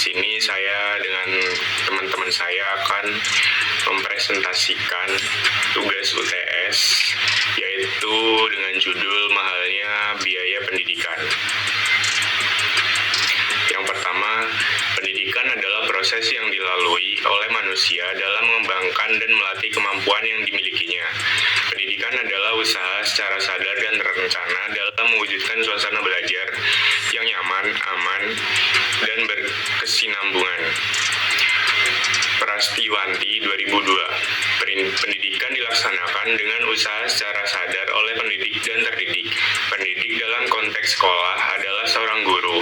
sini saya dengan teman-teman saya akan mempresentasikan tugas UTS, yaitu dengan judul mahalnya biaya pendidikan. Yang pertama, pendidikan adalah proses yang dilalui oleh manusia dalam mengembangkan dan melatih kemampuan yang dimilikinya. Pendidikan adalah usaha secara sadar dan terencana dalam mewujudkan suasana belajar yang nyaman, aman, dan berkesinambungan. Prastiwanti 2002. Pendidikan dilaksanakan dengan usaha secara sadar oleh pendidik dan terdidik. Pendidik dalam konteks sekolah adalah seorang guru,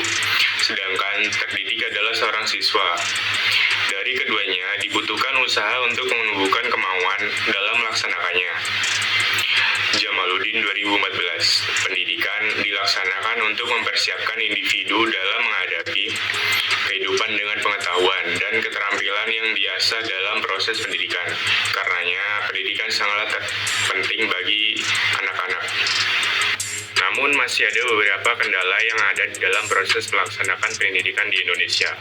sedangkan terdidik adalah seorang siswa. Dari keduanya dibutuhkan usaha untuk menumbuhkan kemauan dalam melaksanakannya. Jamaluddin 2014. Pendidikan dilaksanakan untuk mempersiapkan individu dalam menghadapi kehidupan dengan pengetahuan dan keterampilan yang diasah dalam proses pendidikan. Karenanya, pendidikan sangatlah penting bagi anak-anak. Namun masih ada beberapa kendala yang ada di dalam proses melaksanakan pendidikan di Indonesia.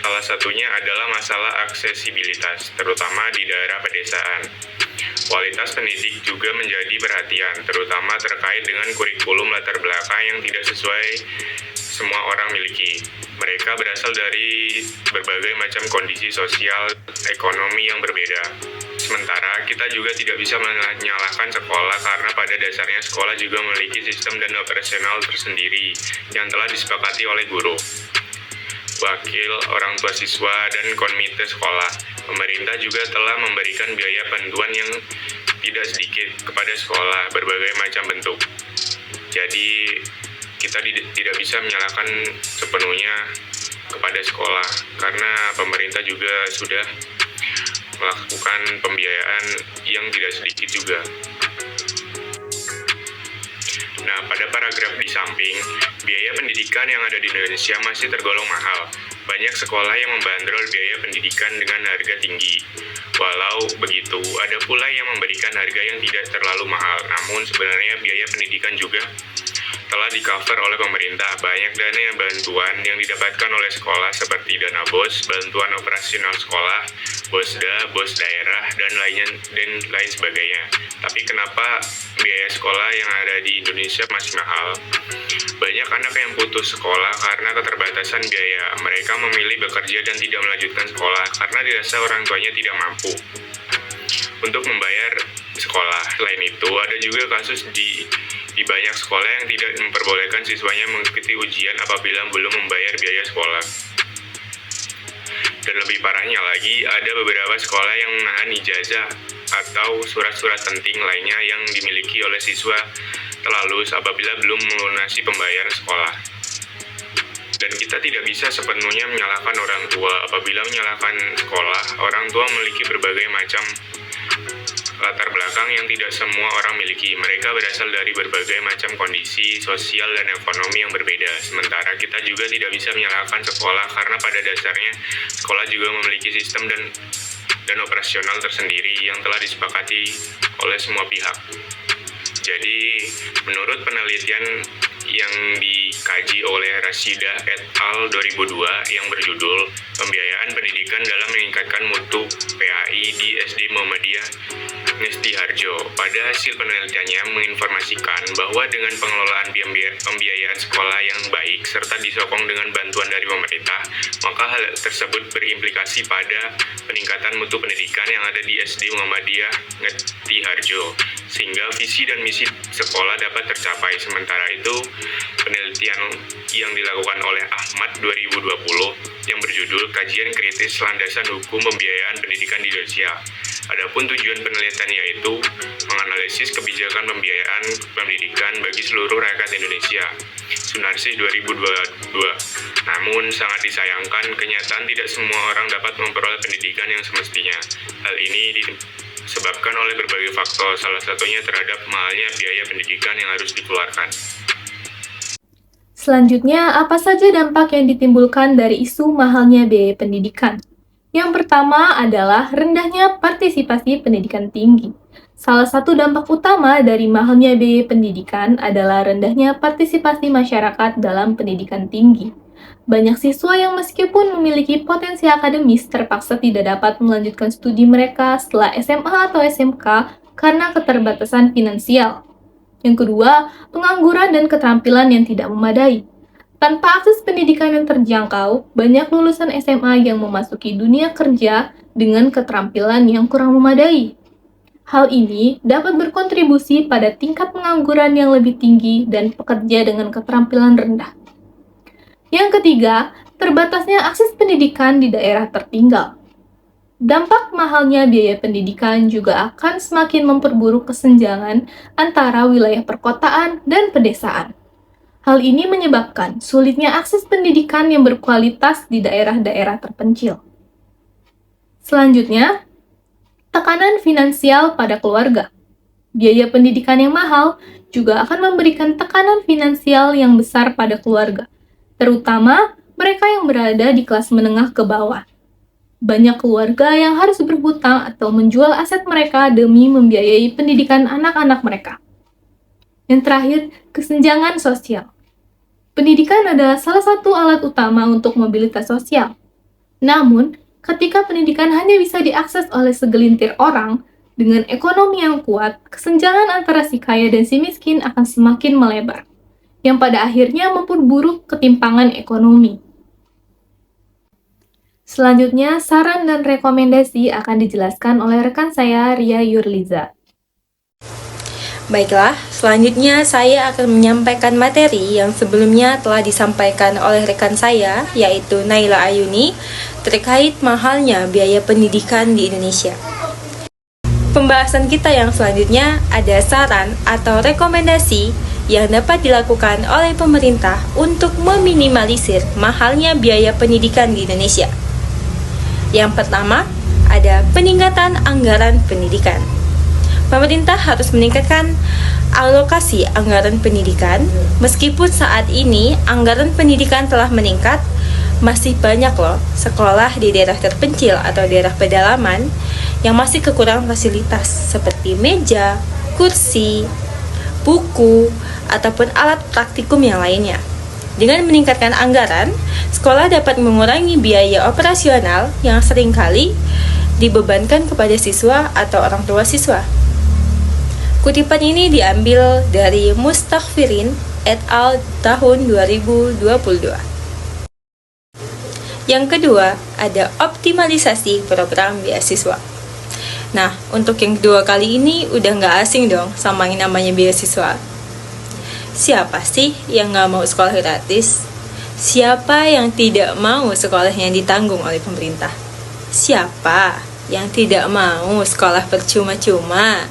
Salah satunya adalah masalah aksesibilitas, terutama di daerah pedesaan. Kualitas pendidik juga menjadi perhatian, terutama terkait dengan kurikulum latar belakang yang tidak sesuai semua orang miliki. Mereka berasal dari berbagai macam kondisi sosial, ekonomi yang berbeda. Sementara kita juga tidak bisa menyalahkan sekolah karena pada dasarnya sekolah juga memiliki sistem dan operasional tersendiri yang telah disepakati oleh guru, wakil orang tua siswa, dan komite sekolah. Pemerintah juga telah memberikan biaya bantuan yang tidak sedikit kepada sekolah berbagai macam bentuk. Jadi kita tidak bisa menyalahkan sepenuhnya kepada sekolah karena pemerintah juga sudah melakukan pembiayaan yang tidak sedikit juga. Nah, pada paragraf di samping, biaya pendidikan yang ada di Indonesia masih tergolong mahal. Banyak sekolah yang membandrol biaya pendidikan dengan harga tinggi. Walau begitu, ada pula yang memberikan harga yang tidak terlalu mahal. Namun sebenarnya biaya pendidikan juga telah di-cover oleh pemerintah. Banyak dana yang bantuan yang didapatkan oleh sekolah seperti dana BOS, bantuan operasional sekolah, BOSDA, BOS daerah, dan lain sebagainya. Tapi kenapa biaya sekolah yang ada di Indonesia masih mahal? Banyak anak yang putus sekolah karena keterbatasan biaya. Mereka memilih bekerja dan tidak melanjutkan sekolah karena dirasa orang tuanya tidak mampu untuk membayar sekolah. Selain itu, ada juga kasus di banyak sekolah yang tidak memperbolehkan siswanya mengikuti ujian apabila belum membayar biaya sekolah. Dan lebih parahnya lagi, ada beberapa sekolah yang menahan ijazah atau surat-surat penting lainnya yang dimiliki oleh siswa telah lulus apabila belum melunasi pembayaran sekolah. Dan kita tidak bisa sepenuhnya menyalahkan orang tua. Apabila menyalahkan sekolah, orang tua memiliki berbagai macam latar belakang yang tidak semua orang miliki. Mereka berasal dari berbagai macam kondisi sosial dan ekonomi yang berbeda. Sementara kita juga tidak bisa menyalahkan sekolah karena pada dasarnya sekolah juga memiliki sistem dan operasional tersendiri yang telah disepakati oleh semua pihak. Jadi, menurut penelitian yang dikaji oleh Rasida et al. 2002 yang berjudul Pembiayaan Pendidikan dalam Meningkatkan Mutu PAI di SD Muhammadiyah Ngesti Harjo. Pada hasil penelitiannya menginformasikan bahwa dengan pengelolaan pembiayaan sekolah yang baik serta disokong dengan bantuan dari pemerintah, maka hal tersebut berimplikasi pada peningkatan mutu pendidikan yang ada di SD Muhammadiyah Ngesti Harjo, sehingga visi dan misi sekolah dapat tercapai. Sementara itu, penelitian yang dilakukan oleh Ahmad 2020 yang berjudul Kajian Kritis Landasan Hukum Pembiayaan Pendidikan di Indonesia. Adapun tujuan penelitian yaitu menganalisis kebijakan pembiayaan pendidikan bagi seluruh rakyat Indonesia. Sunarsi 2022. Namun sangat disayangkan kenyataan tidak semua orang dapat memperoleh pendidikan yang semestinya. Hal ini disebabkan oleh berbagai faktor, salah satunya terhadap mahalnya biaya pendidikan yang harus dikeluarkan. Selanjutnya, apa saja dampak yang ditimbulkan dari isu mahalnya biaya pendidikan? Yang pertama adalah rendahnya partisipasi pendidikan tinggi. Salah satu dampak utama dari mahalnya biaya pendidikan adalah rendahnya partisipasi masyarakat dalam pendidikan tinggi. Banyak siswa yang meskipun memiliki potensi akademis terpaksa tidak dapat melanjutkan studi mereka setelah SMA atau SMK karena keterbatasan finansial. Yang kedua, pengangguran dan keterampilan yang tidak memadai. Tanpa akses pendidikan yang terjangkau, banyak lulusan SMA yang memasuki dunia kerja dengan keterampilan yang kurang memadai. Hal ini dapat berkontribusi pada tingkat pengangguran yang lebih tinggi dan pekerja dengan keterampilan rendah. Yang ketiga, terbatasnya akses pendidikan di daerah tertinggal. Dampak mahalnya biaya pendidikan juga akan semakin memperburuk kesenjangan antara wilayah perkotaan dan pedesaan. Hal ini menyebabkan sulitnya akses pendidikan yang berkualitas di daerah-daerah terpencil. Selanjutnya, tekanan finansial pada keluarga. Biaya pendidikan yang mahal juga akan memberikan tekanan finansial yang besar pada keluarga, terutama mereka yang berada di kelas menengah ke bawah. Banyak keluarga yang harus berhutang atau menjual aset mereka demi membiayai pendidikan anak-anak mereka. Yang terakhir, kesenjangan sosial. Pendidikan adalah salah satu alat utama untuk mobilitas sosial. Namun, ketika pendidikan hanya bisa diakses oleh segelintir orang, dengan ekonomi yang kuat, kesenjangan antara si kaya dan si miskin akan semakin melebar, yang pada akhirnya memperburuk ketimpangan ekonomi. Selanjutnya, saran dan rekomendasi akan dijelaskan oleh rekan saya, Ria Yurliza. Baiklah, selanjutnya saya akan menyampaikan materi yang sebelumnya telah disampaikan oleh rekan saya, yaitu Naila Ayuni, terkait mahalnya biaya pendidikan di Indonesia. Pembahasan kita yang selanjutnya ada saran atau rekomendasi yang dapat dilakukan oleh pemerintah untuk meminimalisir mahalnya biaya pendidikan di Indonesia. Yang pertama, ada peningkatan anggaran pendidikan. Pemerintah harus meningkatkan alokasi anggaran pendidikan. Meskipun saat ini anggaran pendidikan telah meningkat, masih banyak loh sekolah di daerah terpencil atau daerah pedalaman yang masih kekurangan fasilitas seperti meja, kursi, buku, ataupun alat praktikum yang lainnya. Dengan meningkatkan anggaran, sekolah dapat mengurangi biaya operasional yang seringkali dibebankan kepada siswa atau orang tua siswa. Kutipan ini diambil dari Mustaghfirin et al. Tahun 2022. Yang kedua, ada optimalisasi program beasiswa. Nah, untuk yang kedua kali ini udah nggak asing dong sama yang namanya beasiswa. Siapa sih yang nggak mau sekolah gratis? Siapa yang tidak mau sekolah yang ditanggung oleh pemerintah? Siapa yang tidak mau sekolah percuma-cuma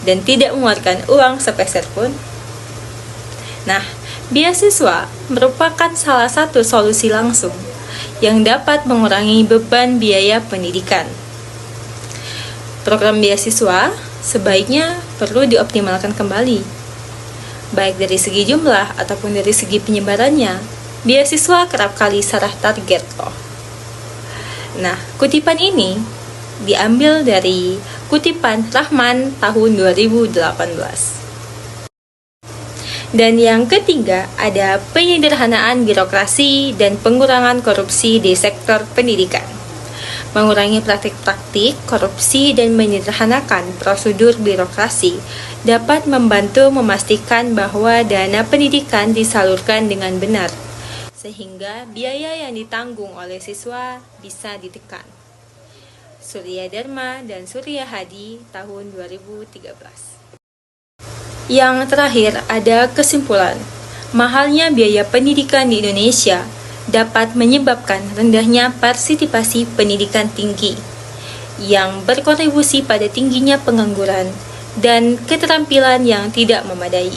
dan tidak mengeluarkan uang sepeser pun? Nah, beasiswa merupakan salah satu solusi langsung yang dapat mengurangi beban biaya pendidikan. Program beasiswa sebaiknya perlu dioptimalkan kembali, baik dari segi jumlah ataupun dari segi penyebarannya. Beasiswa kerap kali salah target loh. Nah, kutipan ini diambil dari kutipan Rahman tahun 2018. Dan yang ketiga, ada penyederhanaan birokrasi dan pengurangan korupsi di sektor pendidikan. Mengurangi praktik-praktik korupsi dan menyederhanakan prosedur birokrasi dapat membantu memastikan bahwa dana pendidikan disalurkan dengan benar, sehingga biaya yang ditanggung oleh siswa bisa ditekan. Surya Dharma dan Surya Hadi tahun 2013. Yang terakhir ada kesimpulan, mahalnya biaya pendidikan di Indonesia dapat menyebabkan rendahnya partisipasi pendidikan tinggi yang berkontribusi pada tingginya pengangguran dan keterampilan yang tidak memadai.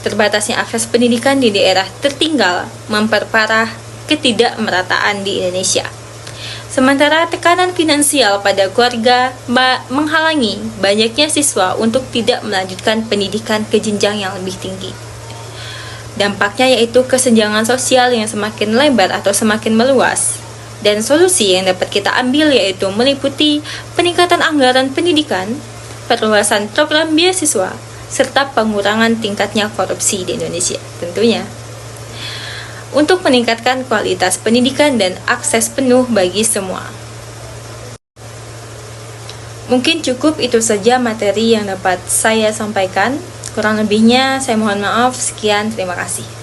Terbatasnya akses pendidikan di daerah tertinggal memperparah ketidakmerataan di Indonesia. Sementara tekanan finansial pada keluarga menghalangi banyaknya siswa untuk tidak melanjutkan pendidikan ke jenjang yang lebih tinggi. Dampaknya yaitu kesenjangan sosial yang semakin lebar atau semakin meluas. Dan solusi yang dapat kita ambil yaitu meliputi peningkatan anggaran pendidikan, perluasan program beasiswa, serta pengurangan tingkatnya korupsi di Indonesia tentunya. untuk meningkatkan kualitas pendidikan dan akses penuh bagi semua. Mungkin cukup itu saja materi yang dapat saya sampaikan. Kurang lebihnya saya mohon maaf. Sekian, terima kasih.